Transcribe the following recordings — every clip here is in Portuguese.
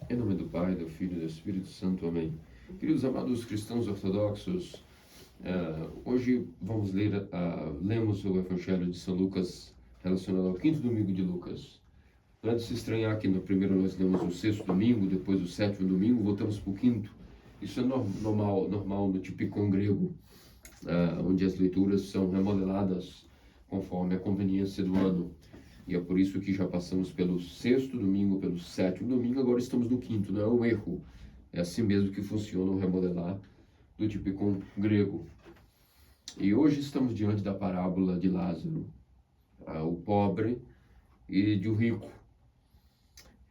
Em nome do Pai, do Filho e do Espírito Santo. Amém. Queridos amados cristãos ortodoxos, hoje vamos lemos o Evangelho de São Lucas relacionado ao quinto domingo de Lucas. Não é de se estranhar que no primeiro nós lemos o sexto domingo, depois o sétimo domingo, voltamos para o quinto. Isso é normal no tipicon grego, onde as leituras são remodeladas conforme a conveniência do ano. E é por isso que já passamos pelo sexto domingo, pelo sétimo domingo, agora estamos no quinto. Não é um erro, é assim mesmo que funciona o remodelar do tipicon grego. E hoje estamos diante da parábola de Lázaro, o pobre e de o rico.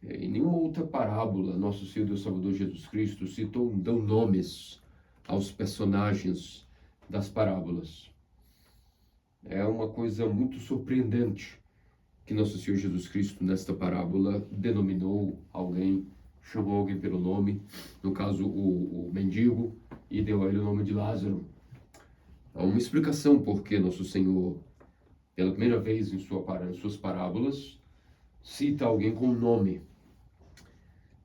Em nenhuma outra parábola, nosso Senhor Deus Salvador Jesus Cristo dão nomes aos personagens das parábolas. É uma coisa muito surpreendente que nosso Senhor Jesus Cristo, nesta parábola, denominou alguém, chamou alguém pelo nome, no caso o mendigo, e deu a ele o nome de Lázaro. Há uma explicação por que nosso Senhor, pela primeira vez em suas parábolas, cita alguém com nome.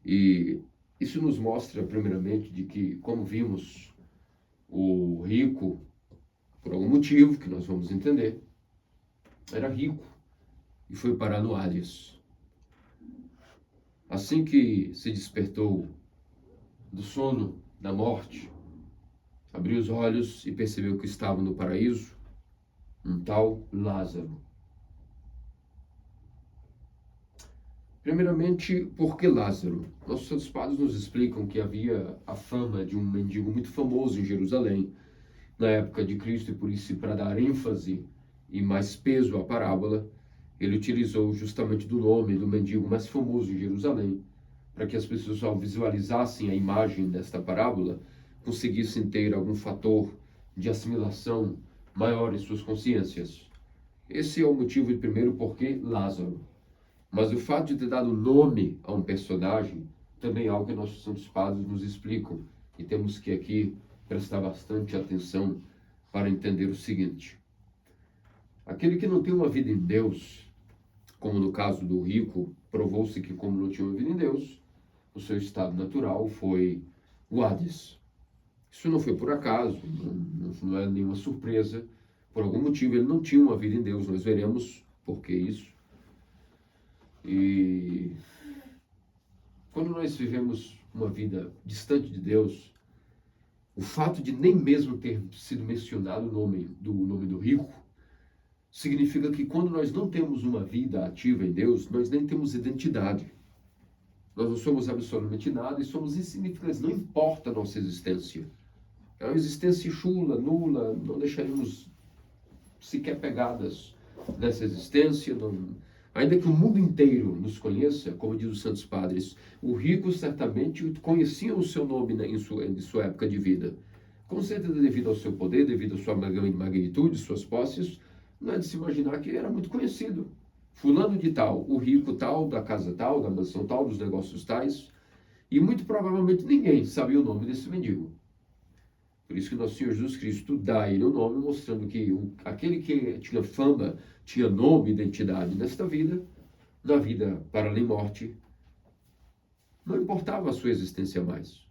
E isso nos mostra, primeiramente, de que, como vimos, o rico, por algum motivo que nós vamos entender, era rico e foi parar no Hades. Assim que se despertou do sono, da morte, abriu os olhos e percebeu que estava no paraíso um tal Lázaro. Primeiramente, por que Lázaro? Nossos santos padres nos explicam que havia a fama de um mendigo muito famoso em Jerusalém, na época de Cristo, e por isso, para dar ênfase e mais peso à parábola, ele utilizou justamente do nome do mendigo mais famoso em Jerusalém, para que as pessoas, ao visualizassem a imagem desta parábola, conseguissem ter algum fator de assimilação maior em suas consciências. Esse é o motivo de primeiro porquê Lázaro. Mas o fato de ter dado nome a um personagem também é algo que nossos santos padres nos explicam, e temos que aqui prestar bastante atenção para entender o seguinte: aquele que não tem uma vida em Deus, como no caso do rico, provou-se que, como não tinha uma vida em Deus, o seu estado natural foi o Hades. Isso não foi por acaso, não é nenhuma surpresa. Por algum motivo ele não tinha uma vida em Deus. Nós veremos por que isso. E quando nós vivemos uma vida distante de Deus, o fato de nem mesmo ter sido mencionado o nome do rico, significa que quando nós não temos uma vida ativa em Deus, nós nem temos identidade. Nós não somos absolutamente nada e somos insignificantes, não importa a nossa existência. É uma existência chula, nula, não deixaremos sequer pegadas nessa existência. Ainda que o mundo inteiro nos conheça, como diz os santos padres, o rico certamente conhecia o seu nome em sua época de vida. Com certeza, devido ao seu poder, devido à sua magnitude, suas posses, não é de se imaginar que ele era muito conhecido. Fulano de tal, o rico tal, da casa tal, da mansão tal, dos negócios tais. E muito provavelmente ninguém sabia o nome desse mendigo. Por isso que nosso Senhor Jesus Cristo dá a ele o nome, mostrando que aquele que tinha fama, tinha nome, identidade nesta vida, na vida para além morte, não importava a sua existência mais.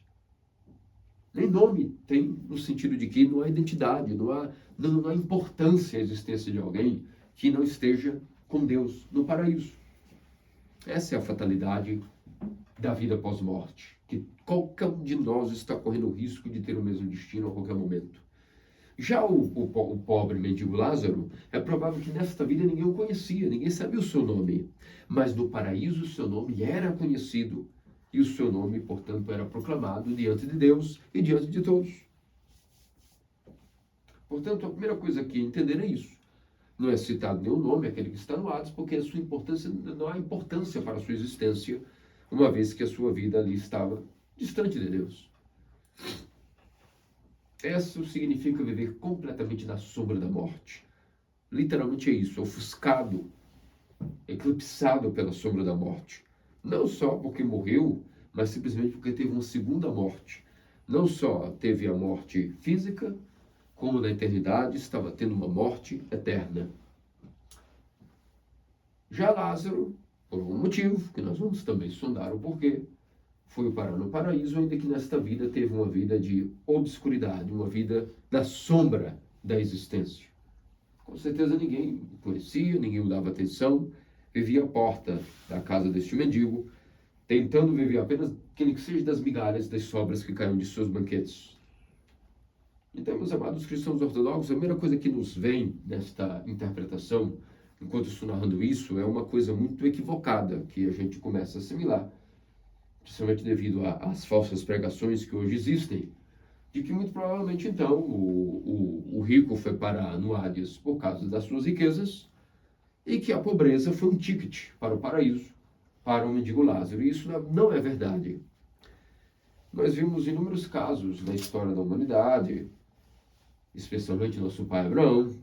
Nem nome tem, no sentido de que não há identidade, não há importância a existência de alguém que não esteja com Deus no paraíso. Essa é a fatalidade da vida pós-morte, que qualquer um de nós está correndo o risco de ter o mesmo destino a qualquer momento. Já o pobre mendigo Lázaro, é provável que nesta vida ninguém o conhecia, ninguém sabia o seu nome, mas no paraíso o seu nome era conhecido, e o seu nome, portanto, era proclamado diante de Deus e diante de todos. Portanto, a primeira coisa que entender é isso. Não é citado nenhum nome, aquele que está no Hades, porque a sua importância, não há importância para a sua existência, uma vez que a sua vida ali estava distante de Deus. Isso significa viver completamente na sombra da morte. Literalmente é isso, ofuscado, eclipsado pela sombra da morte. Não só porque morreu, mas simplesmente porque teve uma segunda morte. Não só teve a morte física, como na eternidade estava tendo uma morte eterna. Já Lázaro, por algum motivo, que nós vamos também sondar o porquê, foi parar no paraíso, ainda que nesta vida teve uma vida de obscuridade, uma vida da sombra da existência. Com certeza ninguém o conhecia, ninguém o dava atenção, vivia à porta da casa deste mendigo, tentando viver apenas aquele que seja das migalhas, das sobras que caíam de seus banquetes. Então, meus amados cristãos ortodoxos, a primeira coisa que nos vem nesta interpretação, enquanto estou narrando isso, é uma coisa muito equivocada que a gente começa a assimilar, principalmente devido às falsas pregações que hoje existem, de que muito provavelmente, então, o rico foi parar no Hades por causa das suas riquezas e que a pobreza foi um ticket para o paraíso, para o mendigo Lázaro. E isso não é verdade. Nós vimos inúmeros casos na história da humanidade, especialmente nosso pai Abraão,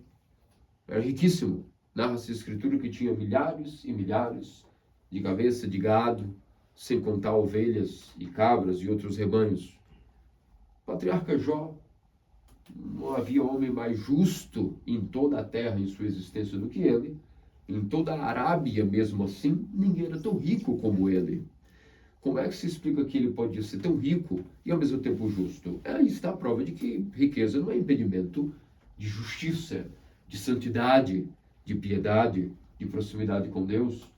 era riquíssimo. Narra-se a escritura que tinha milhares e milhares de cabeças de gado, sem contar ovelhas e cabras e outros rebanhos. Patriarca Jó, não havia homem mais justo em toda a terra, em sua existência, do que ele. Em toda a Arábia, mesmo assim, ninguém era tão rico como ele. Como é que se explica que ele podia ser tão rico e ao mesmo tempo justo? Aí está a prova de que riqueza não é impedimento de justiça, de santidade, de piedade, de proximidade com Deus.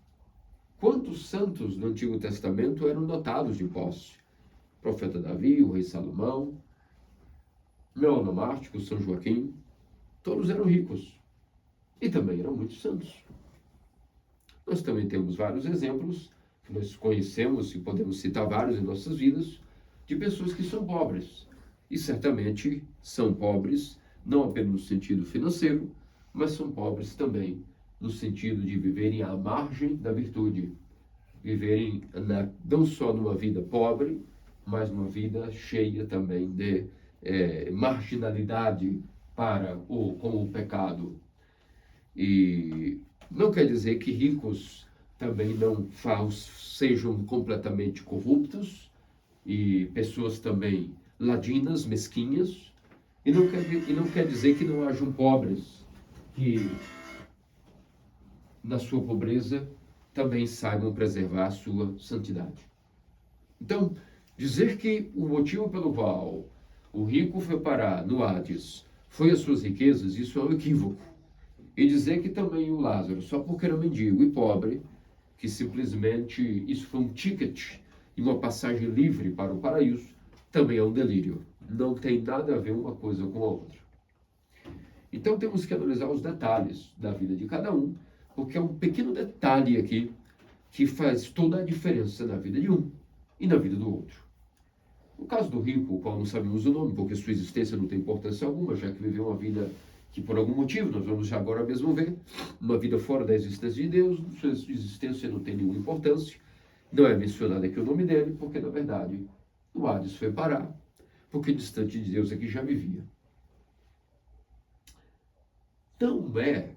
Quantos santos no Antigo Testamento eram dotados de posse? O profeta Davi, o rei Salomão, Leão Mártico, São Joaquim, todos eram ricos e também eram muito santos. Nós também temos vários exemplos que nós conhecemos e podemos citar vários em nossas vidas, de pessoas que são pobres. E certamente são pobres, não apenas no sentido financeiro, mas são pobres também no sentido de viverem à margem da virtude. Viverem não só numa vida pobre, mas numa vida cheia também de marginalidade com o pecado. E não quer dizer que ricos também não sejam completamente corruptos e pessoas também ladinas, mesquinhas, e não quer dizer que não hajam pobres que na sua pobreza também saibam preservar a sua santidade. Então, dizer que o motivo pelo qual o rico foi parar no Hades foi as suas riquezas, isso é um equívoco. E dizer que também o Lázaro, só porque era mendigo e pobre, que simplesmente isso foi um ticket e uma passagem livre para o paraíso, também é um delírio. Não tem nada a ver uma coisa com a outra. Então temos que analisar os detalhes da vida de cada um, porque é um pequeno detalhe aqui que faz toda a diferença na vida de um e na vida do outro. No caso do rico, o qual não sabemos o nome, porque sua existência não tem importância alguma, já que viveu uma vida que por algum motivo, nós vamos agora mesmo ver, uma vida fora da existência de Deus, sua existência não tem nenhuma importância, não é mencionado aqui o nome dele, porque na verdade o Hades foi parar, porque distante de Deus aqui já vivia. Não é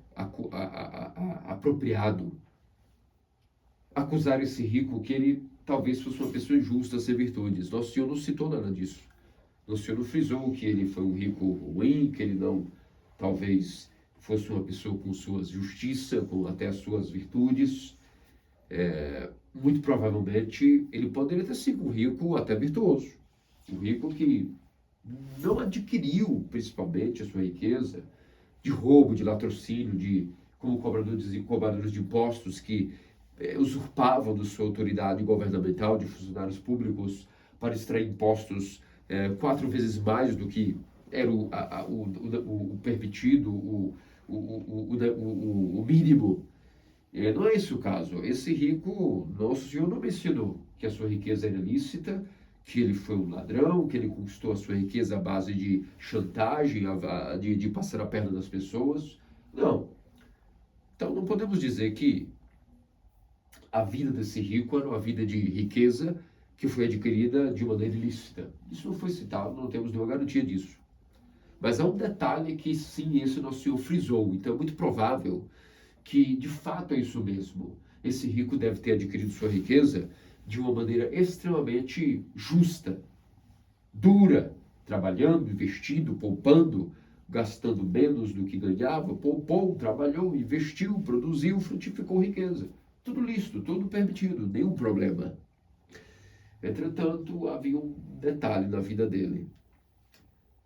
apropriado acusar esse rico que ele talvez fosse uma pessoa injusta sem virtudes. Nosso Senhor não citou nada disso. Nosso Senhor não frisou que ele foi um rico ruim, que ele não talvez fosse uma pessoa com suas justiça, com até as suas virtudes. Muito provavelmente ele poderia ter sido um rico até virtuoso. Um rico que não adquiriu principalmente a sua riqueza de roubo, de latrocínio, como cobradores de impostos que usurpavam de sua autoridade governamental, de funcionários públicos, para extrair impostos 4 vezes mais do que era o permitido, o mínimo. Não é esse o caso. Esse rico, nosso Senhor não mencionou que a sua riqueza era ilícita, que ele foi um ladrão, que ele conquistou a sua riqueza à base de chantagem, de passar a perna das pessoas. Não. Então não podemos dizer que a vida desse rico era uma vida de riqueza que foi adquirida de maneira ilícita. Isso não foi citado, não temos nenhuma garantia disso. Mas há um detalhe que sim, esse nosso Senhor frisou. Então é muito provável que de fato é isso mesmo. Esse rico deve ter adquirido sua riqueza de uma maneira extremamente justa, dura, trabalhando, investindo, poupando, gastando menos do que ganhava, poupou, trabalhou, investiu, produziu, frutificou riqueza. Tudo lícito, tudo permitido, nenhum problema. Entretanto, havia um detalhe na vida dele.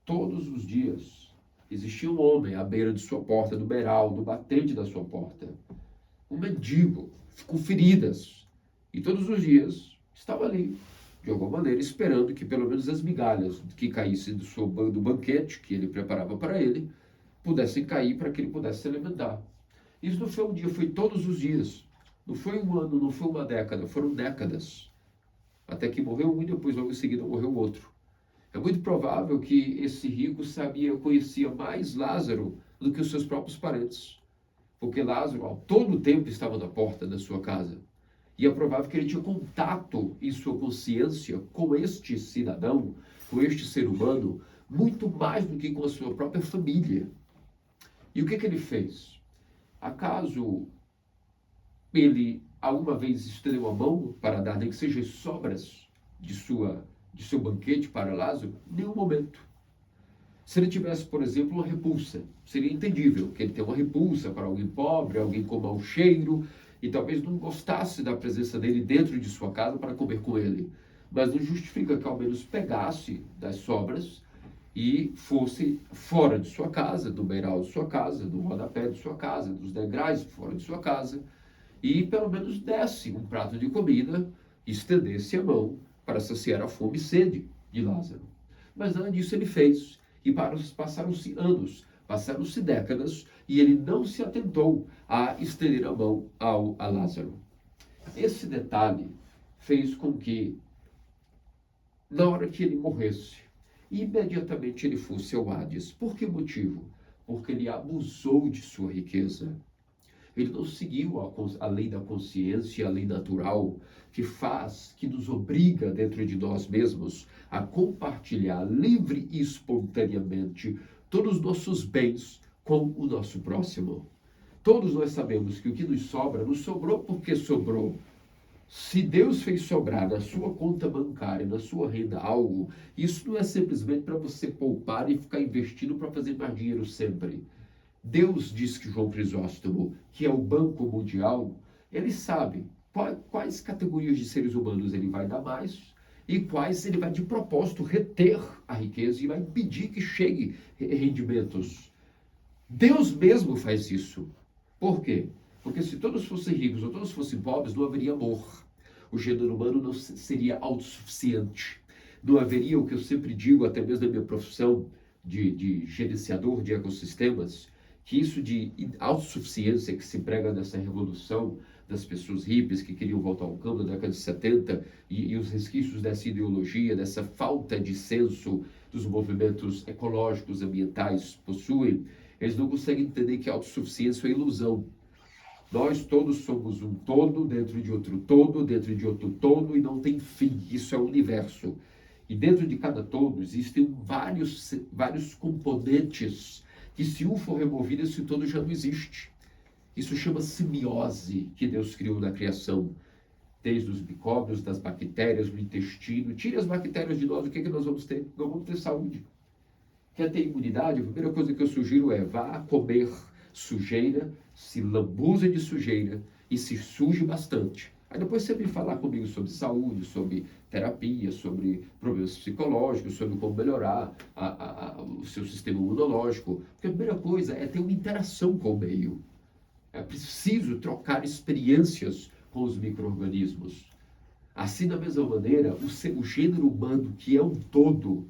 Todos os dias existia um homem à beira de sua porta, no beiral, no batente da sua porta. Um mendigo, com feridas. E todos os dias estava ali, de alguma maneira, esperando que pelo menos as migalhas que caíssem do banquete que ele preparava para ele, pudessem cair para que ele pudesse se alimentar. Isso não foi um dia, foi todos os dias. Não foi um ano, não foi uma década, foram décadas. Até que morreu um e depois logo em seguida morreu outro. É muito provável que esse rico conhecia mais Lázaro do que os seus próprios parentes. Porque Lázaro, ao todo tempo, estava na porta da sua casa. E é provável que ele tinha contato em sua consciência com este cidadão, com este ser humano, muito mais do que com a sua própria família. E o que ele fez? Acaso ele alguma vez estendeu a mão para dar nem que seja sobras de seu banquete para Lázaro? Em nenhum momento. Se ele tivesse, por exemplo, uma repulsa, seria entendível que ele tenha uma repulsa para alguém pobre, alguém com mau cheiro, e talvez não gostasse da presença dele dentro de sua casa para comer com ele. Mas não justifica que ao menos pegasse das sobras e fosse fora de sua casa, do beiral de sua casa, do rodapé de sua casa, dos degraus fora de sua casa, e pelo menos desse um prato de comida e estendesse a mão para saciar a fome e sede de Lázaro. Mas nada disso ele fez. E passaram-se anos, passaram-se décadas, e ele não se atentou a estender a mão a Lázaro. Esse detalhe fez com que, na hora que ele morresse, imediatamente ele fosse ao Hades. Por que motivo? Porque ele abusou de sua riqueza. Ele não seguiu a lei da consciência, a lei natural, que nos obriga dentro de nós mesmos a compartilhar livre e espontaneamente todos os nossos bens com o nosso próximo. Todos nós sabemos que o que nos sobrou porque sobrou. Se Deus fez sobrar na sua conta bancária, na sua renda, algo, isso não é simplesmente para você poupar e ficar investindo para fazer mais dinheiro sempre. Deus diz que João Crisóstomo, que é o Banco Mundial, ele sabe quais categorias de seres humanos ele vai dar mais e quais ele vai de propósito reter a riqueza e vai impedir que chegue rendimentos. Deus mesmo faz isso. Por quê? Porque se todos fossem ricos ou todos fossem pobres, não haveria amor. O gênero humano não seria autossuficiente. Não haveria o que eu sempre digo, até mesmo na minha profissão de gerenciador de ecossistemas, que isso de autossuficiência que se prega nessa revolução das pessoas hippies que queriam voltar ao campo na década de 70 e os resquícios dessa ideologia, dessa falta de senso dos movimentos ecológicos, ambientais possuem, eles não conseguem entender que a autossuficiência é ilusão. Nós todos somos um todo dentro de outro todo, dentro de outro todo e não tem fim. Isso é o universo. E dentro de cada todo existem vários componentes que se um for removido, esse todo já não existe. Isso chama simbiose que Deus criou na criação. Desde os micróbios, das bactérias, do intestino. Tire as bactérias de nós, o que nós vamos ter? Nós vamos ter saúde. Quer ter imunidade? A primeira coisa que eu sugiro é vá comer sujeira, se lambuza de sujeira e se suje bastante. Aí depois você vem falar comigo sobre saúde, sobre terapia, sobre problemas psicológicos, sobre como melhorar o seu sistema imunológico. Porque a primeira coisa é ter uma interação com o meio. É preciso trocar experiências com os micro-organismos. Assim, da mesma maneira, o gênero humano, que é um todo,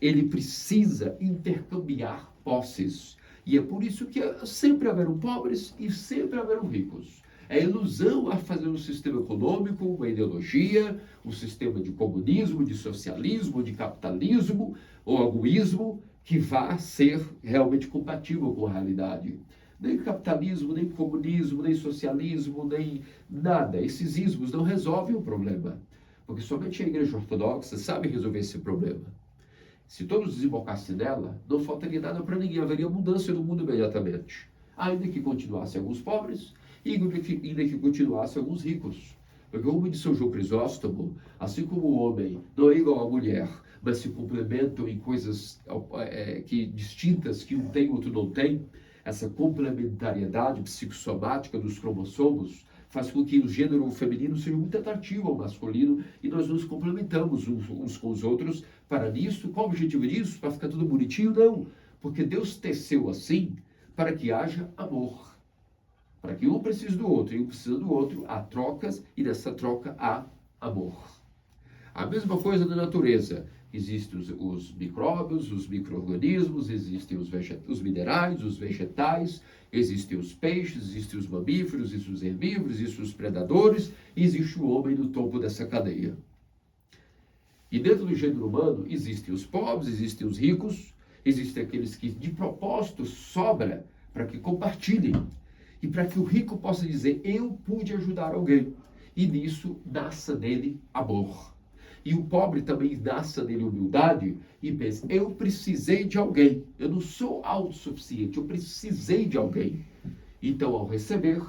ele precisa intercambiar posses. E é por isso que sempre haverão pobres e sempre haverão ricos. É ilusão a fazer um sistema econômico, uma ideologia, um sistema de comunismo, de socialismo, de capitalismo ou egoísmo que vá ser realmente compatível com a realidade. Nem capitalismo, nem comunismo, nem socialismo, nem nada. Esses ismos não resolvem o problema. Porque somente a Igreja Ortodoxa sabe resolver esse problema. Se todos desembocassem nela, não faltaria nada para ninguém, haveria mudança no mundo imediatamente. Ainda que continuassem alguns pobres e ainda que continuassem alguns ricos. Porque como de São João Crisóstomo, assim como o homem não é igual à mulher, mas se complementam em coisas distintas que um tem e outro não tem, essa complementariedade psicossomática dos cromossomos faz com que o gênero feminino seja muito atrativo ao masculino e nós nos complementamos uns com os outros para nisso. Qual o objetivo disso? Para ficar tudo bonitinho? Não, porque Deus teceu assim para que haja amor. Para que um precise do outro e um precisa do outro, há trocas e nessa troca há amor. A mesma coisa na natureza. Existem os micróbios, os micro-organismos, existem os minerais, os vegetais, existem os peixes, existem os mamíferos, existem os herbívoros, existem os predadores, e existe o homem no topo dessa cadeia. E dentro do gênero humano existem os pobres, existem os ricos, existem aqueles que de propósito sobra para que compartilhem. E para que o rico possa dizer, eu pude ajudar alguém. E nisso nasça nele amor. E o pobre também nasça nele humildade e pensa, eu precisei de alguém. Eu não sou autossuficiente, eu precisei de alguém. Então, ao receber,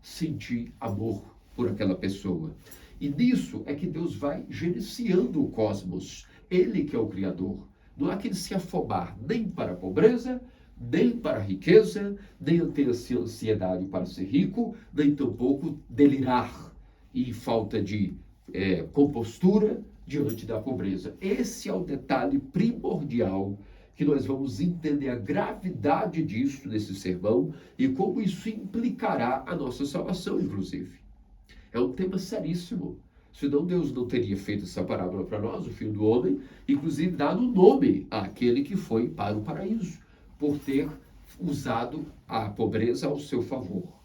senti amor por aquela pessoa. E nisso é que Deus vai gerenciando o cosmos. Ele que é o Criador. Não há que ele se afobar nem para a pobreza, nem para a riqueza, nem ter ansiedade para ser rico, nem tampouco delirar em falta de compostura diante da pobreza. Esse é o detalhe primordial que nós vamos entender a gravidade disso nesse sermão e como isso implicará a nossa salvação, inclusive. É um tema seríssimo. Senão Deus não teria feito essa parábola para nós, o Filho do Homem, inclusive dado nome àquele que foi para o paraíso, por ter usado a pobreza ao seu favor.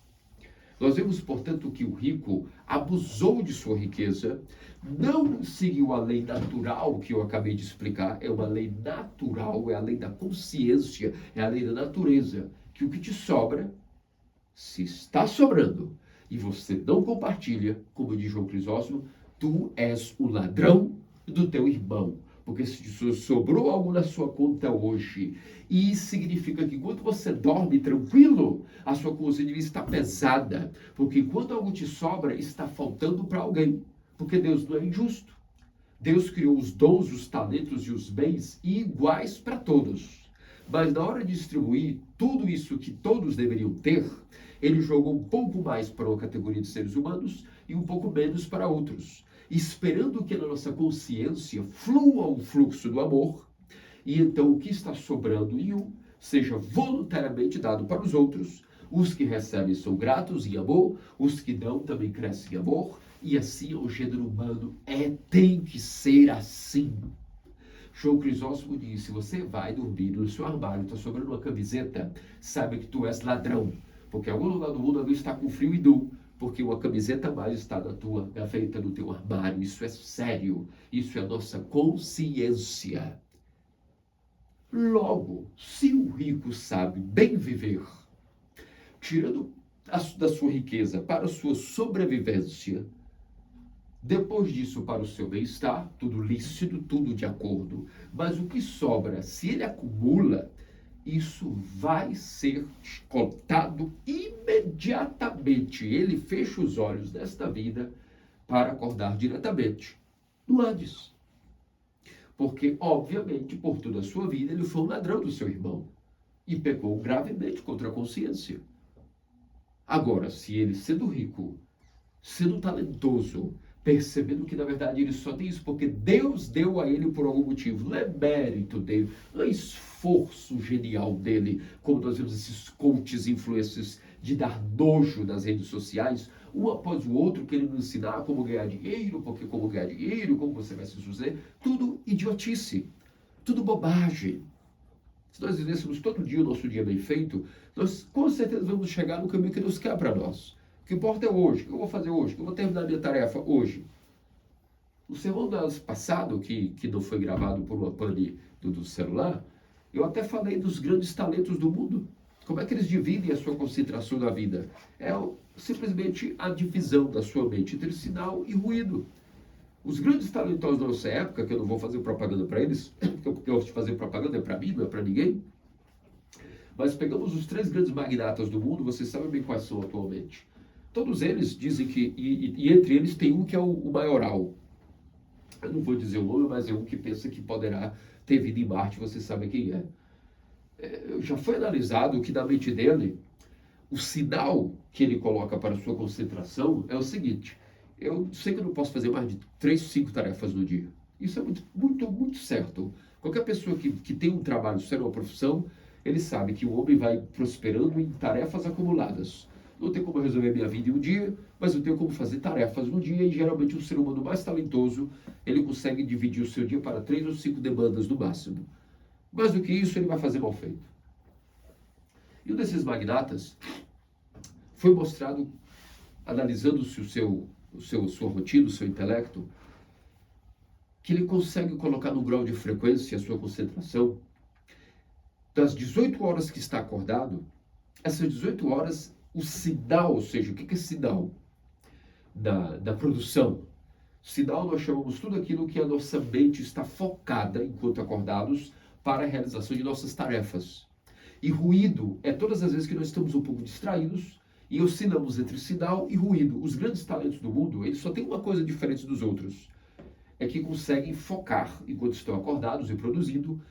Nós vemos, portanto, que o rico abusou de sua riqueza, não seguiu a lei natural que eu acabei de explicar, é uma lei natural, é a lei da consciência, é a lei da natureza, que o que te sobra, se está sobrando, e você não compartilha, como diz João Crisóstomo, tu és o ladrão do teu irmão. Porque se sobrou algo na sua conta hoje, e significa que enquanto você dorme tranquilo, a sua consciência está pesada. Porque enquanto algo te sobra, está faltando para alguém. Porque Deus não é injusto. Deus criou os dons, os talentos e os bens iguais para todos. Mas na hora de distribuir tudo isso que todos deveriam ter, ele jogou um pouco mais para uma categoria de seres humanos e um pouco menos para outros, esperando que na nossa consciência flua um fluxo do amor, e então o que está sobrando em um seja voluntariamente dado para os outros. Os que recebem são gratos em amor, os que dão também crescem em amor, e assim o gênero humano tem que ser assim. João Crisóstomo disse, você vai dormir no seu armário, está sobrando uma camiseta, saiba que tu és ladrão, porque algum lugar do mundo alguém está com frio e nu, porque uma camiseta a mais está na tua gaveta, no teu armário. Isso é sério, isso é a nossa consciência. Logo, se o rico sabe bem viver, tirando da sua riqueza para a sua sobrevivência, depois disso para o seu bem-estar, tudo lícito, tudo de acordo, mas o que sobra, se ele acumula, isso vai ser contado imediatamente. Ele fecha os olhos desta vida para acordar diretamente no Hades. Porque, obviamente, por toda a sua vida, ele foi um ladrão do seu irmão e pecou gravemente contra a consciência. Agora, se ele, sendo rico, sendo talentoso, percebendo que, na verdade, ele só tem isso porque Deus deu a ele por algum motivo, não é mérito dele, não é esforço genial dele, como nós vemos esses coaches influencers de dar nojo nas redes sociais, um após o outro, querendo ensinar como ganhar dinheiro, porque como ganhar dinheiro, como você vai se suceder, tudo idiotice, tudo bobagem. Se nós vivêssemos todo dia o nosso dia bem feito, nós com certeza vamos chegar no caminho que Deus quer para nós. O que importa é hoje, o que eu vou fazer hoje, o que eu vou terminar a minha tarefa hoje. No sermão passado, que não foi gravado por uma pane do celular, eu até falei dos grandes talentos do mundo. Como é que eles dividem a sua concentração na vida? É simplesmente a divisão da sua mente entre sinal e ruído. Os grandes talentosos da nossa época, que eu não vou fazer propaganda para eles, porque eu gosto de fazer propaganda, é para mim, não é para ninguém. Mas pegamos os 3 grandes magnatas do mundo, vocês sabem bem quais são atualmente. Todos eles dizem que, e entre eles tem um que é o maioral. Eu não vou dizer o nome, mas é um que pensa que poderá ter vida em Marte, vocês sabem quem é. Já foi analisado que na mente dele, o sinal que ele coloca para a sua concentração é o seguinte: eu sei que eu não posso fazer mais de 3, 5 tarefas no dia. Isso é muito certo. Qualquer pessoa que tem um trabalho, sendo uma profissão, ele sabe que o homem vai prosperando em tarefas acumuladas. Não tem como resolver minha vida em um dia, mas eu tenho como fazer tarefas no dia, e geralmente o ser humano mais talentoso, ele consegue dividir o seu dia para 3 ou 5 demandas no máximo. Mais do que isso, ele vai fazer mal feito. E um desses magnatas foi mostrado, analisando-se sua rotina, o seu intelecto, que ele consegue colocar no grau de frequência a sua concentração. Das 18 horas que está acordado, essas 18 horas, o sinal, ou seja, o que é sinal da produção? Sinal, nós chamamos tudo aquilo que a nossa mente está focada, enquanto acordados, para a realização de nossas tarefas. E ruído é todas as vezes que nós estamos um pouco distraídos e oscilamos entre sinal e ruído. Os grandes talentos do mundo, eles só têm uma coisa diferente dos outros. É que conseguem focar, enquanto estão acordados e produzindo,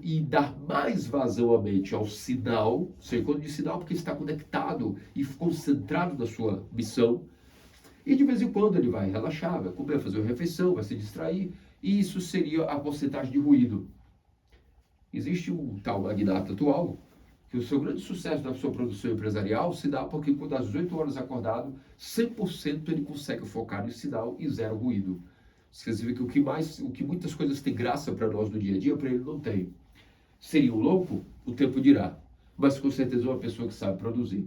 e dar mais vazão à mente ao sinal, sei quando de sinal, porque está conectado e concentrado na sua missão. E de vez em quando ele vai relaxar, vai comer, fazer uma refeição, vai se distrair, e isso seria a porcentagem de ruído. Existe um tal magnata atual que o seu grande sucesso na sua produção empresarial se dá porque, quando às 18 horas acordado, 100% ele consegue focar no sinal e zero ruído. Quer dizer que o que muitas coisas têm graça para nós no dia a dia, para ele não tem. Seria um louco? O tempo dirá. Mas com certeza uma pessoa que sabe produzir.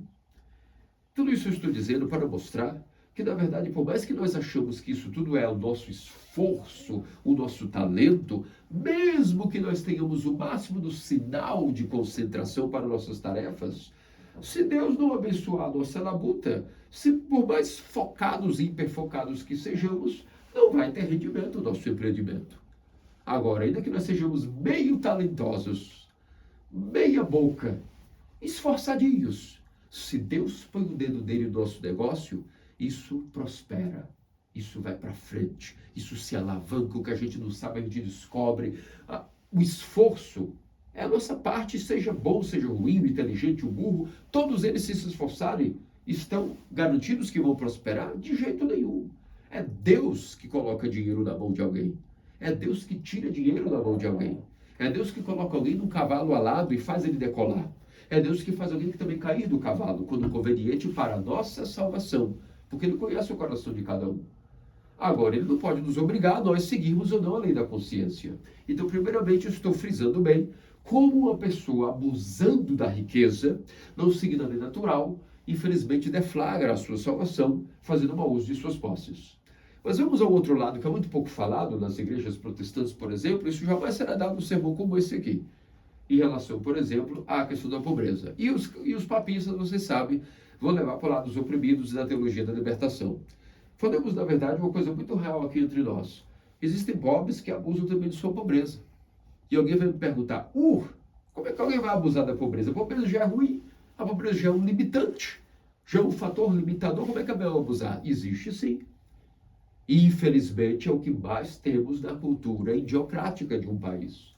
Tudo isso eu estou dizendo para mostrar que, na verdade, por mais que nós achamos que isso tudo é o nosso esforço, o nosso talento, mesmo que nós tenhamos o máximo do sinal de concentração para nossas tarefas, se Deus não abençoar a nossa labuta, se por mais focados e hiperfocados que sejamos, não vai ter rendimento o nosso empreendimento. Agora, ainda que nós sejamos meio talentosos, meia boca, esforçadinhos, se Deus põe o dedo dele no nosso negócio, isso prospera, isso vai para frente, isso se alavanca, o que a gente não sabe a gente descobre. O esforço é a nossa parte, seja bom, seja ruim, o inteligente, o burro, todos eles, se esforçarem, estão garantidos que vão prosperar? De jeito nenhum. É Deus que coloca dinheiro na mão de alguém. É Deus que tira dinheiro da mão de alguém. É Deus que coloca alguém num cavalo alado e faz ele decolar. É Deus que faz alguém que também cair do cavalo, quando conveniente, para a nossa salvação. Porque Ele conhece o coração de cada um. Agora, Ele não pode nos obrigar a nós seguirmos ou não a lei da consciência. Então, primeiramente, eu estou frisando bem como uma pessoa abusando da riqueza, não seguindo a lei natural, infelizmente deflagra a sua salvação, fazendo mau uso de suas posses. Mas vamos ao outro lado, que é muito pouco falado nas igrejas protestantes, por exemplo. Isso jamais será dado num sermão como esse aqui, em relação, por exemplo, à questão da pobreza. E os papistas, você sabe, vão levar para o lado dos oprimidos e da teologia da libertação. Falamos, na verdade, uma coisa muito real aqui entre nós. Existem pobres que abusam também de sua pobreza. E alguém vai me perguntar, como é que alguém vai abusar da pobreza? A pobreza já é ruim, a pobreza já é um limitante, já é um fator limitador, como é que alguém vai abusar? Existe sim. E, infelizmente, é o que mais temos na cultura idiocrática de um país.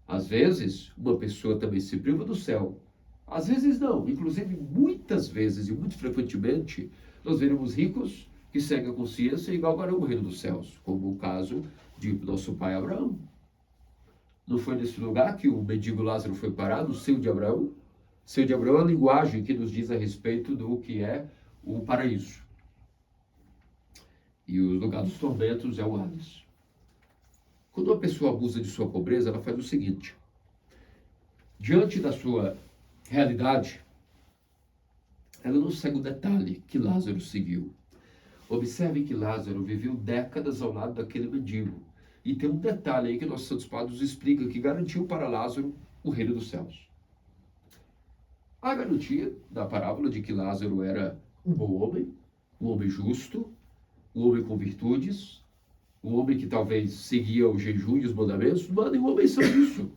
Às vezes, uma pessoa também se priva do céu. Às vezes não. Inclusive, muitas vezes e muito frequentemente, nós veremos ricos que seguem a consciência e galgarão o reino dos céus, como o caso de nosso pai Abraão. Não foi nesse lugar que o mendigo Lázaro foi parar, no seio de Abraão? O seio de Abraão é a linguagem que nos diz a respeito do que é o paraíso. E o lugar dos tormentos é o Hades. Quando uma pessoa abusa de sua pobreza, ela faz o seguinte: diante da sua realidade, ela não segue o detalhe que Lázaro seguiu. Observe que Lázaro viveu décadas ao lado daquele mendigo. E tem um detalhe aí que nossos santos padres explicam que garantiu para Lázaro o reino dos céus. A garantia da parábola de que Lázaro era um bom homem, um homem justo, um homem com virtudes, um homem que talvez seguia o jejum e os mandamentos, não há nenhuma menção disso.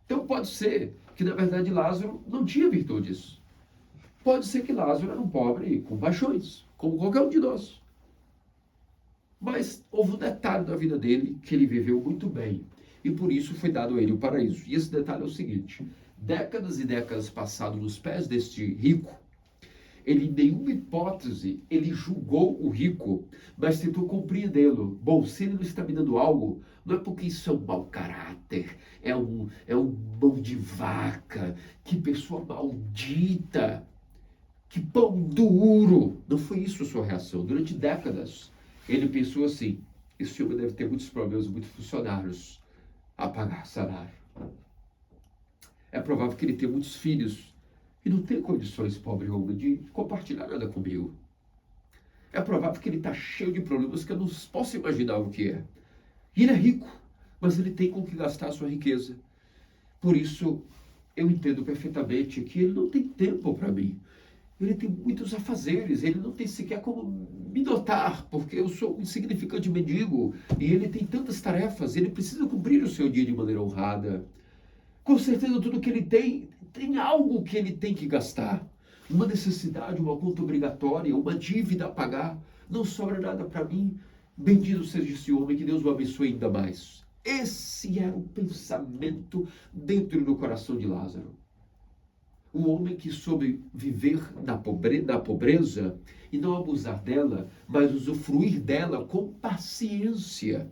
Então pode ser que, na verdade, Lázaro não tinha virtudes. Pode ser que Lázaro era um pobre com paixões, como qualquer um de nós. Mas houve um detalhe na vida dele que ele viveu muito bem. E por isso foi dado a ele o paraíso. E esse detalhe é o seguinte: décadas e décadas passado nos pés deste rico, ele em nenhuma hipótese, ele julgou o rico, mas tentou compreendê-lo. Bom, se ele não está me dando algo, não é porque isso é um mau caráter, é um mão de vaca, que pessoa maldita, que pão duro. Não foi isso a sua reação. Durante décadas, ele pensou assim, esse homem deve ter muitos problemas, muitos funcionários a pagar salário. É provável que ele tenha muitos filhos e não tem condições, pobre homem, de compartilhar nada comigo. É provável que ele está cheio de problemas que eu não posso imaginar o que é. E ele é rico, mas ele tem com que gastar a sua riqueza. Por isso, eu entendo perfeitamente que ele não tem tempo para mim. Ele tem muitos afazeres, ele não tem sequer como me notar, porque eu sou um insignificante mendigo, e ele tem tantas tarefas, ele precisa cumprir o seu dia de maneira honrada. Com certeza tudo que ele tem algo que ele tem que gastar. Uma necessidade, uma conta obrigatória, uma dívida a pagar. Não sobra nada para mim. Bendito seja esse homem, que Deus o abençoe ainda mais. Esse era o pensamento dentro do coração de Lázaro. O homem que soube viver na pobreza e não abusar dela, mas usufruir dela com paciência.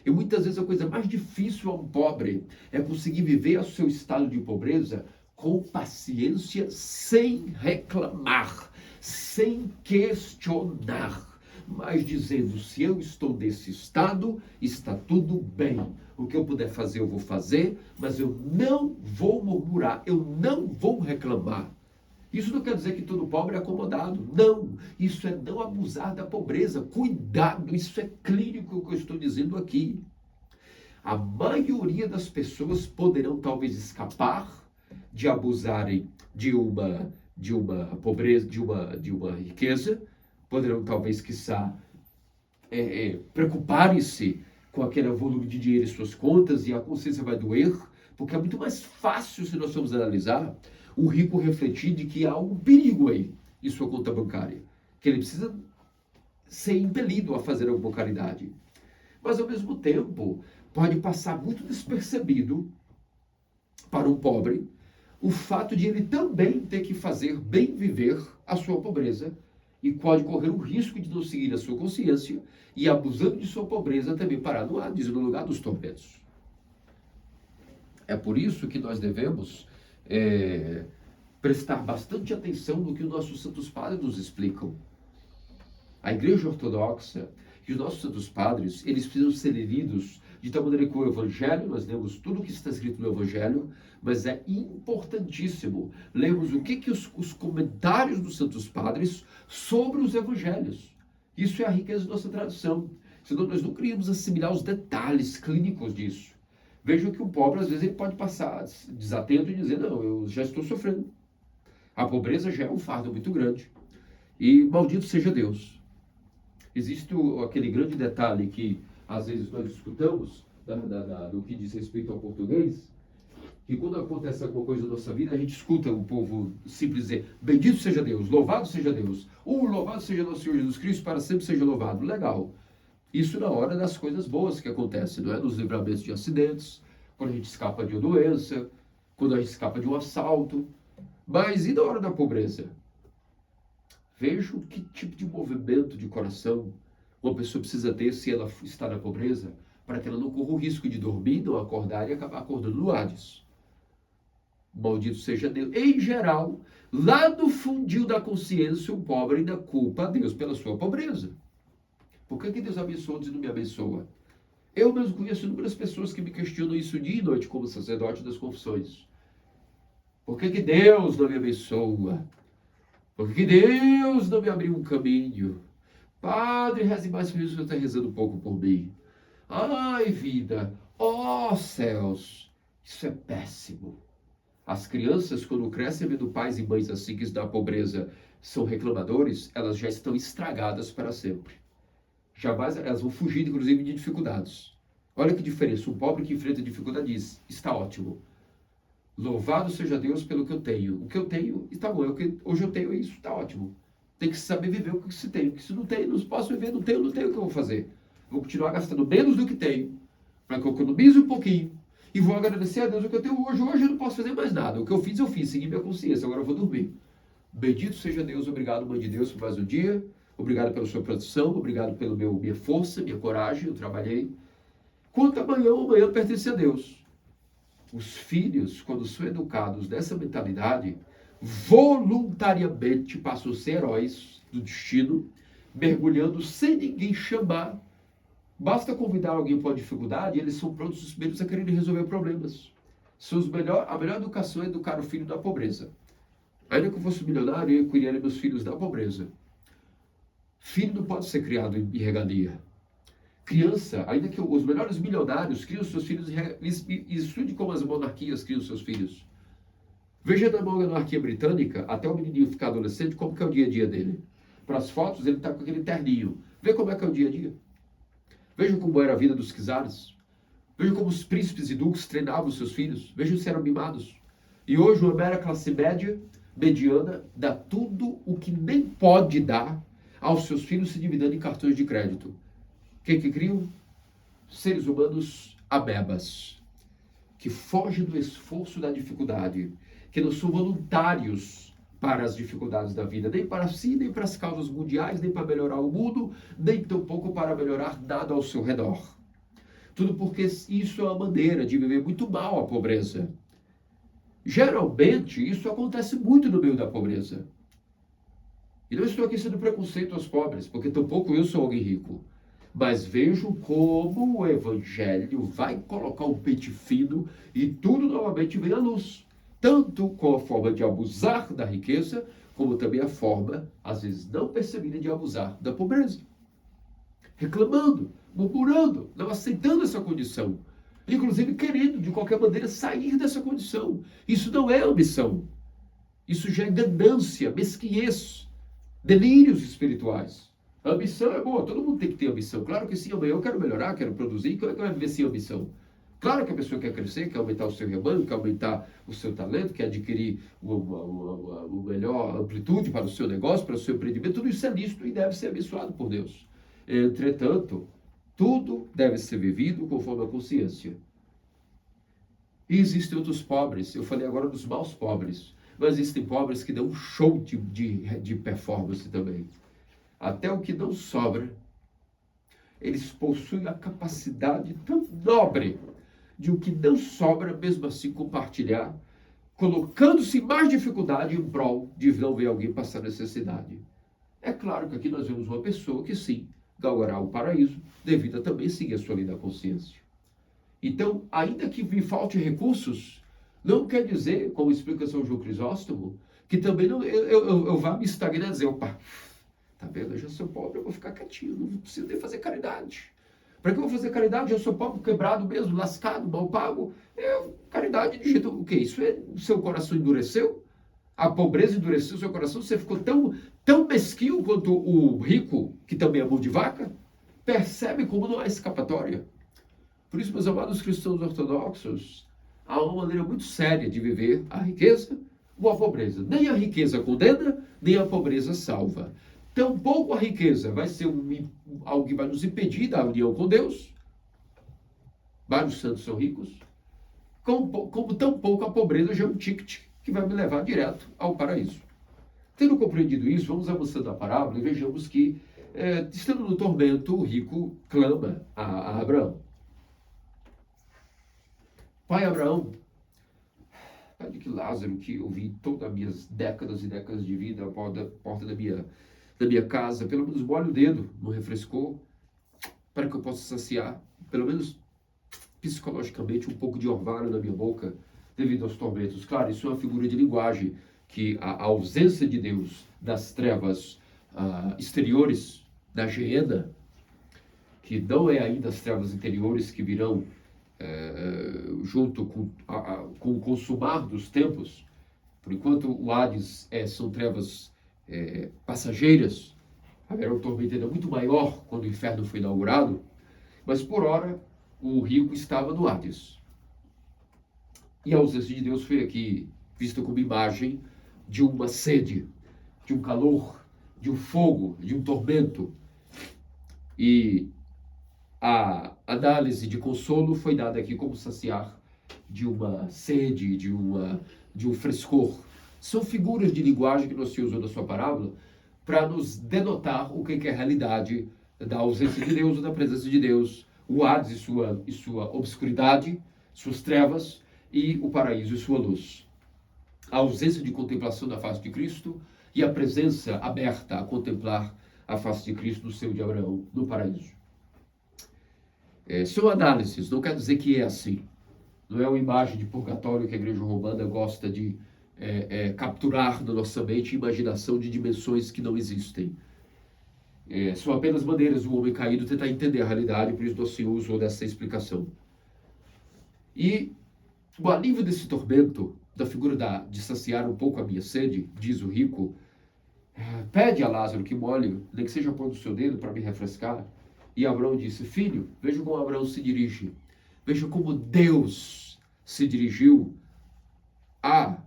E muitas vezes a coisa mais difícil a um pobre é conseguir viver o seu estado de pobreza com paciência, sem reclamar, sem questionar, mas dizendo, se eu estou nesse estado, está tudo bem. O que eu puder fazer, eu vou fazer, mas eu não vou murmurar, eu não vou reclamar. Isso não quer dizer que todo pobre é acomodado. Não, isso é não abusar da pobreza. Cuidado, isso é clínico o que eu estou dizendo aqui. A maioria das pessoas poderão talvez escapar de abusarem de uma pobreza, de uma riqueza, poderão talvez, quiçá, preocuparem-se com aquele volume de dinheiro em suas contas e a consciência vai doer, porque é muito mais fácil, se nós formos analisar, o rico refletir de que há um perigo aí em sua conta bancária, que ele precisa ser impelido a fazer alguma caridade. Mas, ao mesmo tempo, pode passar muito despercebido para um pobre o fato de ele também ter que fazer bem viver a sua pobreza e pode correr o risco de não seguir a sua consciência e, abusando de sua pobreza, também parar no Hades, no lugar dos tormentos. É por isso que nós devemos prestar bastante atenção no que os nossos santos padres nos explicam. A Igreja Ortodoxa e os nossos santos padres, eles precisam ser lidos de tal maneira que o Evangelho, nós lemos tudo o que está escrito no Evangelho, mas é importantíssimo lermos o que os comentários dos santos padres sobre os Evangelhos. Isso é a riqueza da nossa tradição. Senão nós não queríamos assimilar os detalhes clínicos disso. Vejam que o pobre, às vezes, ele pode passar desatento e dizer, não, eu já estou sofrendo. A pobreza já é um fardo muito grande. E maldito seja Deus. Existe aquele grande detalhe que, às vezes, nós escutamos, do que diz respeito ao português, que quando acontece alguma coisa na nossa vida, a gente escuta o povo simples dizer, bendito seja Deus, louvado seja Deus, louvado seja nosso Senhor Jesus Cristo, para sempre seja louvado. Legal. Isso na hora das coisas boas que acontecem, não é? Nos livramentos de acidentes, quando a gente escapa de uma doença, quando a gente escapa de um assalto. Mas e na hora da pobreza? Vejam que tipo de movimento de coração uma pessoa precisa ter se ela está na pobreza, para que ela não corra o risco de dormir, não acordar e acabar acordando no Hades. Maldito seja Deus. Em geral, lá no fundinho da consciência, o pobre ainda culpa a Deus pela sua pobreza. Por que Deus abençoa outros e não me abençoa? Eu mesmo conheço inúmeras pessoas que me questionam isso dia e noite como sacerdote das confissões. Por que Deus não me abençoa? Por que Deus não me abriu um caminho? Padre, reze mais por isso, você está rezando um pouco por mim. Ai, vida, ó céus, isso é péssimo. As crianças, quando crescem vendo pais e mães assim que da pobreza são reclamadores, elas já estão estragadas para sempre. Jamais elas vão fugir, inclusive, de dificuldades. Olha que diferença. Um pobre que enfrenta dificuldade diz, está ótimo. Louvado seja Deus pelo que eu tenho. O que eu tenho, está bom. Hoje eu tenho isso, está ótimo. Tem que saber viver o que se tem. Porque se não tem, não posso viver, não tenho o que eu vou fazer. Vou continuar gastando menos do que tenho, para que eu economize um pouquinho. e vou agradecer a Deus o que eu tenho hoje. Hoje eu não posso fazer mais nada. O que eu fiz, segui minha consciência, agora eu vou dormir. Bendito seja Deus, obrigado, Mãe de Deus, por mais um dia. Obrigado pela sua proteção, obrigado pela minha força, minha coragem, eu trabalhei. Quanto amanhã pertence a Deus. Os filhos, quando são educados nessa mentalidade, voluntariamente passam a ser heróis do destino, mergulhando sem ninguém chamar. Basta convidar alguém para uma dificuldade e eles são prontos os primeiros a quererem resolver problemas. A melhor educação é educar o filho da pobreza. Ainda que eu fosse milionário, eu criaria meus filhos da pobreza. Filho não pode ser criado em regalia. Criança, ainda que os melhores milionários criam seus filhos, estude como as monarquias criam seus filhos. Veja na monarquia britânica, até o menininho ficar adolescente, como que é o dia a dia dele. Para as fotos, ele está com aquele terninho. Vê como é que é o dia a dia. Veja como era a vida dos czares. Veja como os príncipes e duques treinavam seus filhos. Veja se eram mimados. E hoje uma mera classe média, mediana, dá tudo o que nem pode dar aos seus filhos se dividindo em cartões de crédito. O que criam? Seres humanos amebas, que fogem do esforço da dificuldade, que não são voluntários para as dificuldades da vida, nem para si, nem para as causas mundiais, nem para melhorar o mundo, nem tampouco para melhorar nada ao seu redor. Tudo porque isso é uma maneira de viver muito mal a pobreza. Geralmente, isso acontece muito no meio da pobreza. E não estou aqui sendo preconceito aos pobres, porque tampouco eu sou alguém rico. Mas vejo como o evangelho vai colocar um pente fino e tudo novamente vem à luz. Tanto com a forma de abusar da riqueza, como também a forma, às vezes não percebida, de abusar da pobreza. Reclamando, murmurando, não aceitando essa condição. Inclusive querendo, de qualquer maneira, sair dessa condição. Isso não é ambição. Isso já é ganância, mesquinhez, delírios espirituais. A ambição é boa, todo mundo tem que ter ambição. Claro que sim, amanhã eu quero melhorar, quero produzir, como é que vai viver sem ambição? Claro que a pessoa quer crescer, quer aumentar o seu rebanho, quer aumentar o seu talento, quer adquirir uma melhor amplitude para o seu negócio, para o seu empreendimento. Tudo isso é lícito e deve ser abençoado por Deus. Entretanto, tudo deve ser vivido conforme a consciência. E existem outros pobres, eu falei agora dos maus pobres, mas existem pobres que dão um show de performance também. Até o que não sobra, eles possuem a capacidade tão nobre de o que não sobra, mesmo assim compartilhar, colocando-se em mais dificuldade em prol de não ver alguém passar necessidade. É claro que aqui nós vemos uma pessoa que sim, galgará o paraíso, devido a também seguir a sua linda consciência. Então, ainda que me falte recursos, não quer dizer, como explica São João Crisóstomo, que também não, eu vá me estagnar e dizer, opa, tá vendo, eu já sou pobre, eu vou ficar quietinho, não preciso nem fazer caridade. Para que eu vou fazer caridade? Eu sou pobre, quebrado mesmo, lascado, mal pago. Caridade de jeito... O que? Isso é... O seu coração endureceu? A pobreza endureceu o seu coração? Você ficou tão mesquinho quanto o rico, que também é mão de vaca? Percebe como não há escapatória? Por isso, meus amados cristãos ortodoxos, há uma maneira muito séria de viver a riqueza ou a pobreza. Nem a riqueza condena, nem a pobreza salva. Tampouco a riqueza vai ser algo que vai nos impedir da união com Deus. Vários santos são ricos. Como tampouco a pobreza já é um ticket que vai me levar direto ao paraíso. Tendo compreendido isso, vamos avançando a parábola e vejamos que, estando no tormento, o rico clama a Abraão. Pai Abraão, pai de que Lázaro, que eu vi todas as minhas décadas e décadas de vida à porta da minha casa, pelo menos molhe o dedo no refrescor, para que eu possa saciar, pelo menos psicologicamente, um pouco de orvalho na minha boca, devido aos tormentos. Claro, isso é uma figura de linguagem, que a ausência de Deus das trevas exteriores, da Geena, que não é ainda as trevas interiores que virão junto com o consumar dos tempos. Por enquanto o Hades são trevas passageiras, haverá um tormento ainda muito maior quando o inferno foi inaugurado, mas por ora o rico estava no Hades. E a ausência de Deus foi aqui vista como imagem de uma sede, de um calor, de um fogo, de um tormento. E a análise de consolo foi dada aqui como saciar de uma sede, de um frescor. São figuras de linguagem que o Senhor usou na sua parábola para nos denotar o que é a realidade da ausência de Deus ou da presença de Deus, o Hades e sua obscuridade, suas trevas, e o paraíso e sua luz. A ausência de contemplação da face de Cristo e a presença aberta a contemplar a face de Cristo no seio de Abraão, no paraíso. São análises, não quer dizer que é assim. Não é uma imagem de purgatório que a igreja romana gosta de capturar na nossa mente imaginação de dimensões que não existem. São apenas maneiras do homem caído tentar entender a realidade, por isso o Senhor usou dessa explicação. E o alívio desse tormento, da figura de saciar um pouco a minha sede, diz o rico, pede a Lázaro que molhe, nem que seja pôr do seu dedo para me refrescar. E Abraão disse, filho, veja como Abraão se dirige. Veja como Deus se dirigiu a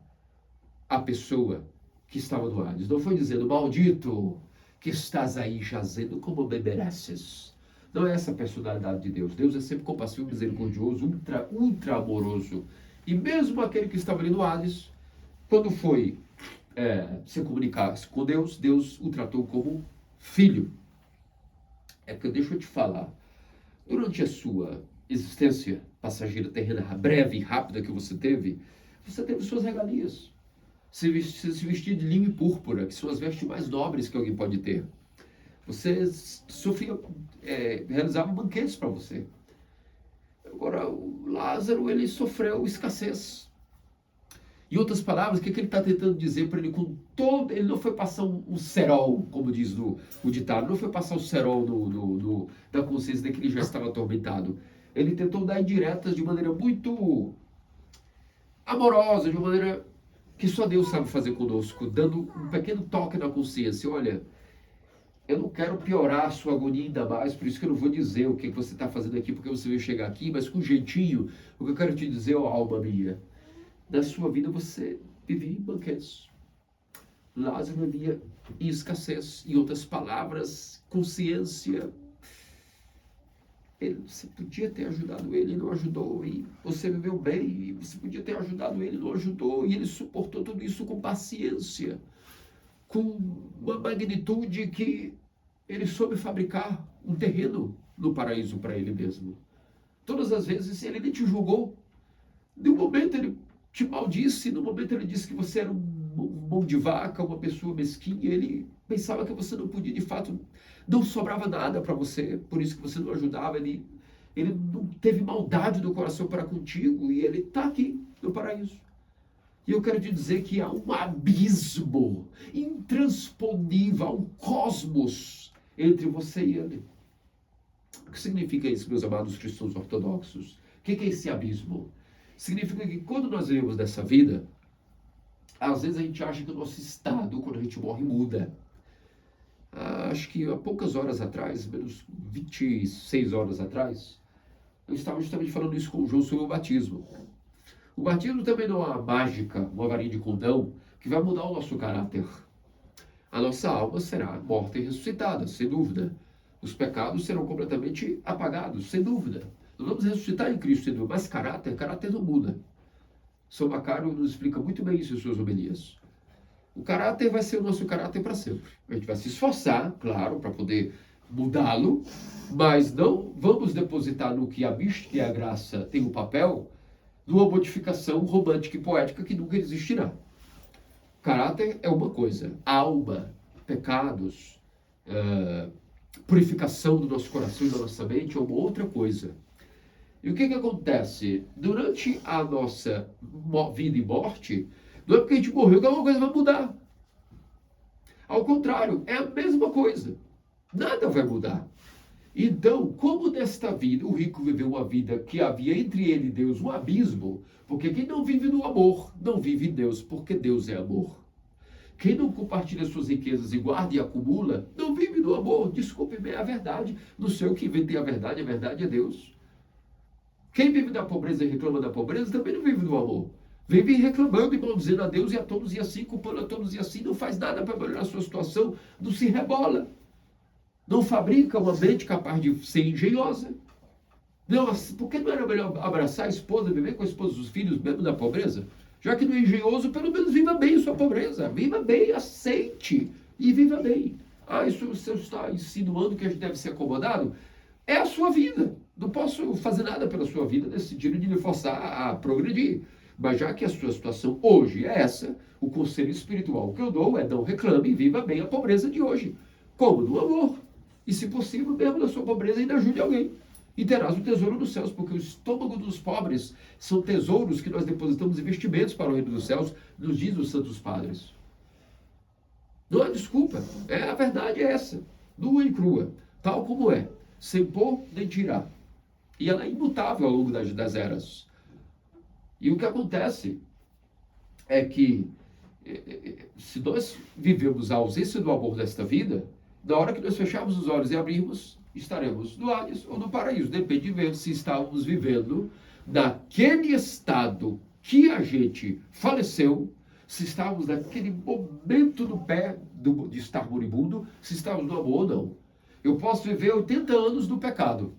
pessoa que estava no Hades. Não foi dizendo, maldito, que estás aí jazendo como bebereces. Não é essa a personalidade de Deus. Deus é sempre compassivo, misericordioso, ultra amoroso. E mesmo aquele que estava ali no Hades, quando foi se comunicar com Deus, Deus o tratou como filho. Deixa eu te falar, durante a sua existência passageira terrena, breve e rápida que você teve suas regalias. Se vestir de linho e púrpura, que são as vestes mais nobres que alguém pode ter. Você sofria, realizava banquetes para você. Agora, o Lázaro, ele sofreu escassez. Em outras palavras, o que ele está tentando dizer para ele? Ele não foi passar um cerol, como diz o ditado, não foi passar o cerol da consciência de que ele já estava atormentado. Ele tentou dar indiretas de maneira muito amorosa, de uma maneira que só Deus sabe fazer conosco, dando um pequeno toque na consciência. Olha, eu não quero piorar a sua agonia ainda mais, por isso que eu não vou dizer o que você está fazendo aqui, porque você veio chegar aqui, mas com jeitinho, o que eu quero te dizer, ó alma minha, na sua vida você vivia em banquetes. Lázaro vivia em escassez. Em outras palavras, consciência. Você podia ter ajudado ele, não ajudou. E você viveu bem, e você podia ter ajudado ele, não ajudou. E ele suportou tudo isso com paciência, com uma magnitude que ele soube fabricar um terreno no paraíso para ele mesmo. Todas as vezes ele nem te julgou. De um momento ele te maldisse, no momento ele disse que você era um mão de vaca, uma pessoa mesquinha, ele pensava que você não podia, de fato, não sobrava nada para você, por isso que você não ajudava, ele não teve maldade do coração para contigo, e ele está aqui no paraíso. E eu quero te dizer que há um abismo intransponível, há um cosmos entre você e ele. O que significa isso, meus amados cristãos ortodoxos? O que é esse abismo? Significa que quando nós vivemos dessa vida, às vezes a gente acha que o nosso estado, quando a gente morre, muda. Acho que há poucas horas atrás, menos 26 horas atrás, eu estava justamente falando isso com o João sobre o batismo. O batismo também não é uma mágica, uma varinha de condão, que vai mudar o nosso caráter. A nossa alma será morta e ressuscitada, sem dúvida. Os pecados serão completamente apagados, sem dúvida. Nós vamos ressuscitar em Cristo, mas caráter não muda. São Macário nos explica muito bem isso em suas homilias. O caráter vai ser o nosso caráter para sempre. A gente vai se esforçar, claro, para poder mudá-lo, mas não vamos depositar no que a mística e a graça tem o papel, numa modificação romântica e poética que nunca existirá. Caráter é uma coisa, alma, pecados, purificação do nosso coração e da nossa mente é uma outra coisa. E o que acontece? Durante a nossa vida e morte, não é porque a gente morreu que alguma coisa vai mudar. Ao contrário, é a mesma coisa. Nada vai mudar. Então, como nesta vida o rico viveu uma vida que havia entre ele e Deus um abismo, porque quem não vive no amor, não vive em Deus, porque Deus é amor. Quem não compartilha suas riquezas e guarda e acumula, não vive no amor. Desculpe-me, é a verdade. Não sei eu que inventei a verdade é Deus. Quem vive da pobreza e reclama da pobreza também não vive do amor. Vive reclamando e maldizendo a Deus e a todos e assim, culpando a todos e assim, não faz nada para melhorar a sua situação, não se rebola. Não fabrica uma mente capaz de ser engenhosa. Não, por que não era melhor abraçar a esposa, viver com a esposa e os filhos, mesmo da pobreza? Já que não é engenhoso, pelo menos viva bem sua pobreza. Viva bem, aceite e viva bem. Ah, isso você está insinuando que a gente deve ser acomodado? É a sua vida. Não posso fazer nada pela sua vida nesse sentido de lhe forçar a progredir. Mas já que a sua situação hoje é essa, o conselho espiritual que eu dou é não reclame e viva bem a pobreza de hoje. Como? No amor. E se possível, mesmo na sua pobreza, ainda ajude alguém. E terás o tesouro dos céus, porque o estômago dos pobres são tesouros que nós depositamos investimentos para o reino dos céus, nos diz os santos padres. Não há desculpa. A verdade é essa. Nua e crua. Tal como é. Sem pôr nem tirar. E ela é imutável ao longo das eras. E o que acontece é que, se nós vivemos a ausência do amor desta vida, na hora que nós fecharmos os olhos e abrirmos, estaremos no Hades ou no paraíso. Depende de ver se estávamos vivendo naquele estado que a gente faleceu, se estávamos naquele momento do pé de estar moribundo, se estávamos no amor ou não. Eu posso viver 80 anos no pecado.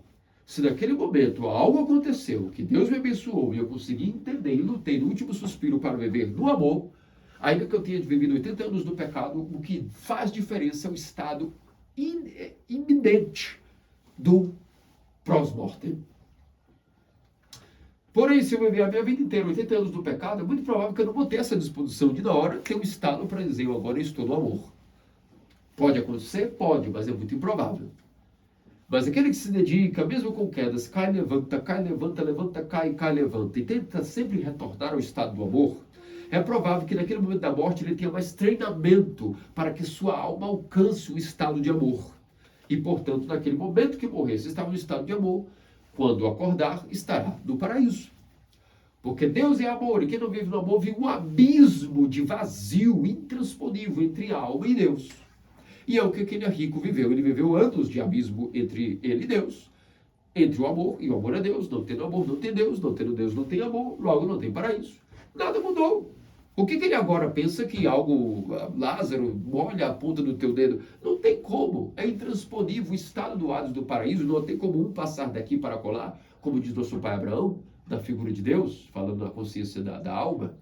Se naquele momento algo aconteceu, que Deus me abençoou e eu consegui entender e lutei no último suspiro para viver no amor, ainda que eu tenha vivido 80 anos no pecado, o que faz diferença é o estado iminente do pós-mortem. Porém, se eu viver a minha vida inteira 80 anos no pecado, é muito provável que eu não vou ter essa disposição de, na hora, ter um estado para dizer, eu agora estou no amor. Pode acontecer? Pode, mas é muito improvável. Mas aquele que se dedica, mesmo com quedas, cai, levanta, levanta, cai, levanta, e tenta sempre retornar ao estado do amor, é provável que naquele momento da morte ele tenha mais treinamento para que sua alma alcance o estado de amor. E, portanto, naquele momento que morrer, se estava no estado de amor, quando acordar, estará no paraíso. Porque Deus é amor, e quem não vive no amor vive um abismo de vazio intransponível entre a alma e Deus. E é o que aquele rico viveu. Ele viveu anos de abismo entre ele e Deus, entre o amor e o amor a Deus. Não tendo amor, não tem Deus. Não tendo Deus, não tem amor. Logo, não tem paraíso. Nada mudou. Por que ele agora pensa que algo, Lázaro, molha a ponta do teu dedo? Não tem como. É intransponível o estado do Hades do paraíso. Não tem como um passar daqui para colar, como diz nosso pai Abraão, da figura de Deus, falando na consciência da alma.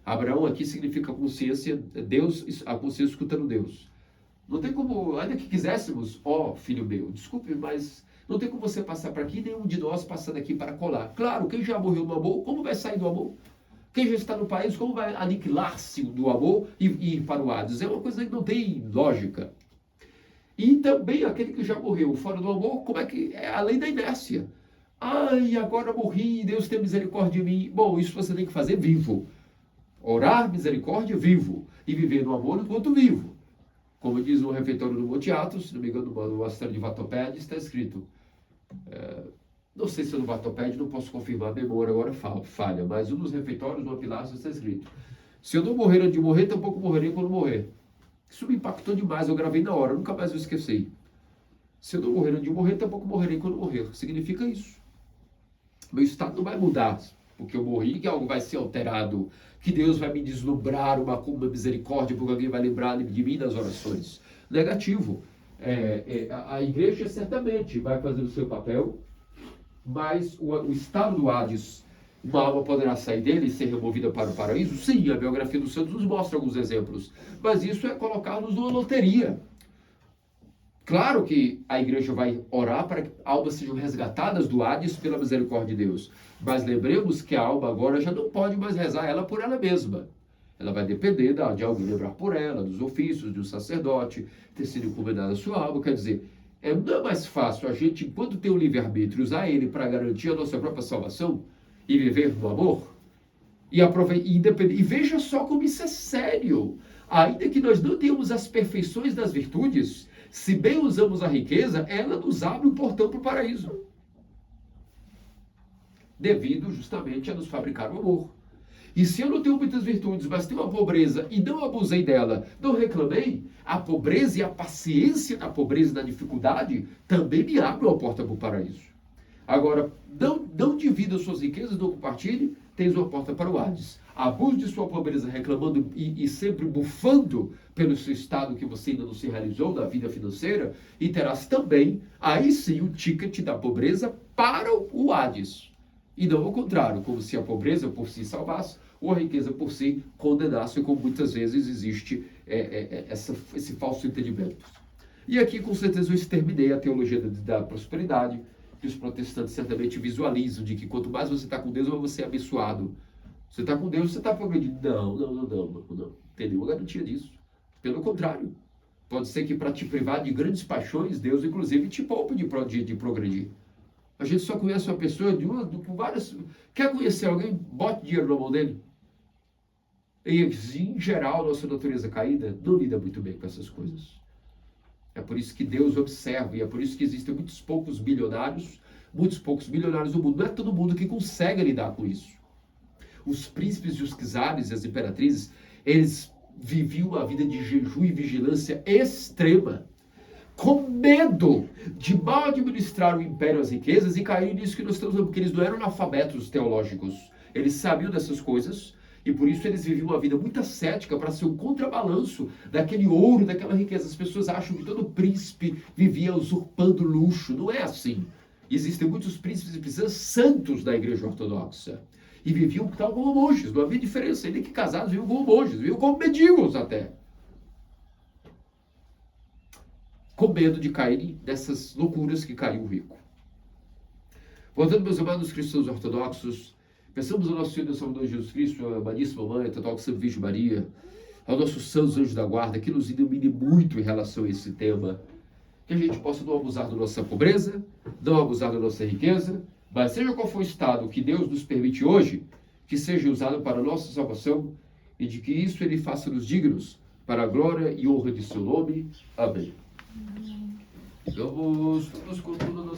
Abraão aqui significa consciência, Deus, a consciência escutando Deus. Não tem como, ainda que quiséssemos, filho meu, desculpe, mas não tem como você passar para aqui, nenhum de nós passar daqui para colar. Claro, quem já morreu no amor, como vai sair do amor? Quem já está no paraíso, como vai aniquilar-se do amor e ir para o Hades? É uma coisa que não tem lógica. E também aquele que já morreu fora do amor, como é que é a lei da inércia? Ai, agora morri, Deus tem misericórdia de mim. Bom, isso você tem que fazer vivo. Orar, misericórdia, vivo. E viver no amor enquanto vivo. Como diz no refeitório do Monte Athos, se não me engano, no Mosteiro de Vatopédia, está escrito, não sei se é no Vatopédia, não posso confirmar, a memória agora falha, mas um dos refeitórios, no Pilatos, está escrito, se eu não morrer antes de morrer, tampouco morrerei quando morrer. Isso me impactou demais, eu gravei na hora, nunca mais eu esqueci. Se eu não morrer antes de morrer, tampouco morrerei quando morrer. Significa isso. Meu estado não vai mudar, porque eu morri, que algo vai ser alterado, que Deus vai me deslumbrar uma misericórdia, porque alguém vai lembrar de mim nas orações. Negativo. A igreja certamente vai fazer o seu papel, mas o estado do Hades, uma alma poderá sair dele e ser removida para o paraíso? Sim, a biografia dos santos nos mostra alguns exemplos, mas isso é colocar-nos numa loteria. Claro que a igreja vai orar para que almas sejam resgatadas do Hades pela misericórdia de Deus. Mas lembremos que a alma agora já não pode mais rezar ela por ela mesma. Ela vai depender de alguém lembrar por ela, dos ofícios, de um sacerdote, ter sido encomendada a sua alma. Quer dizer, não é mais fácil a gente, enquanto tem o livre-arbítrio, usar ele para garantir a nossa própria salvação e viver no amor? E veja só como isso é sério. Ainda que nós não tenhamos as perfeições das virtudes, se bem usamos a riqueza, ela nos abre o portão para o paraíso. Devido justamente a nos fabricar o amor. E se eu não tenho muitas virtudes, mas tenho uma pobreza e não abusei dela, não reclamei, a pobreza e a paciência na pobreza e na dificuldade também me abrem a porta para o paraíso. Agora, não divida suas riquezas, não compartilhe, tens uma porta para o Hades. Abuse de sua pobreza, reclamando e sempre bufando pelo seu estado que você ainda não se realizou na vida financeira, e terás também, aí sim, o ticket da pobreza para o Hades. E não ao contrário, como se a pobreza por si salvasse, ou a riqueza por si condenasse, como muitas vezes existe esse falso entendimento. E aqui, com certeza, eu exterminei a teologia da prosperidade, que os protestantes certamente visualizam, de que quanto mais você está com Deus, mais você é abençoado. Você está com Deus, você está progredindo. Não. Tem nenhuma garantia disso. Pelo contrário. Pode ser que para te privar de grandes paixões, Deus, inclusive, te poupe de progredir. A gente só conhece uma pessoa por várias... Quer conhecer alguém? Bote dinheiro na mão dele. E, em geral, nossa natureza caída não lida muito bem com essas coisas. É por isso que Deus observa, e é por isso que existem muitos poucos bilionários no mundo. Não é todo mundo que consegue lidar com isso. Os príncipes e os czares e as imperatrizes, eles viviam uma vida de jejum e vigilância extrema, com medo de mal administrar o império e as riquezas e cair nisso que nós estamos vendo, porque eles não eram analfabetos teológicos. Eles sabiam dessas coisas e por isso eles viviam uma vida muito ascética para ser um contrabalanço daquele ouro, daquela riqueza. As pessoas acham que todo príncipe vivia usurpando luxo. Não é assim. Existem muitos príncipes e princesas santos da igreja ortodoxa. E viviam tal como monges, não havia diferença. Nem que casados viviam como monges, viviam como mendigos até. Com medo de caírem nessas loucuras que caiu o rico. Voltando, meus amados cristãos ortodoxos, pensamos no nosso Senhor e Salvador Jesus Cristo, a amadíssima Mãe, a Ortodoxa Virgem Maria, ao nossos santos anjos da guarda, que nos ilumine muito em relação a esse tema, que a gente possa não abusar da nossa pobreza, não abusar da nossa riqueza, mas seja qual for o estado que Deus nos permite hoje, que seja usado para a nossa salvação e de que isso Ele faça-nos dignos para a glória e honra de seu nome. Amém. Vamos todos com toda a nossa